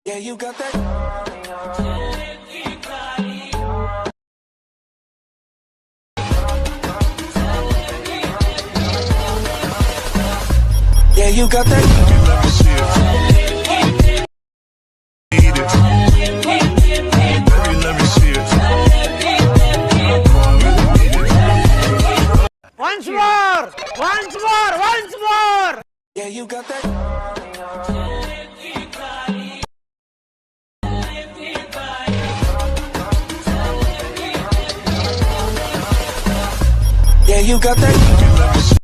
Yeah, you got that. Yeah, you got that. Let me see it. Need it. Baby, let me see it. Once more! Once more! Once more! Yeah, you got that. Yeah, you got that. Let me see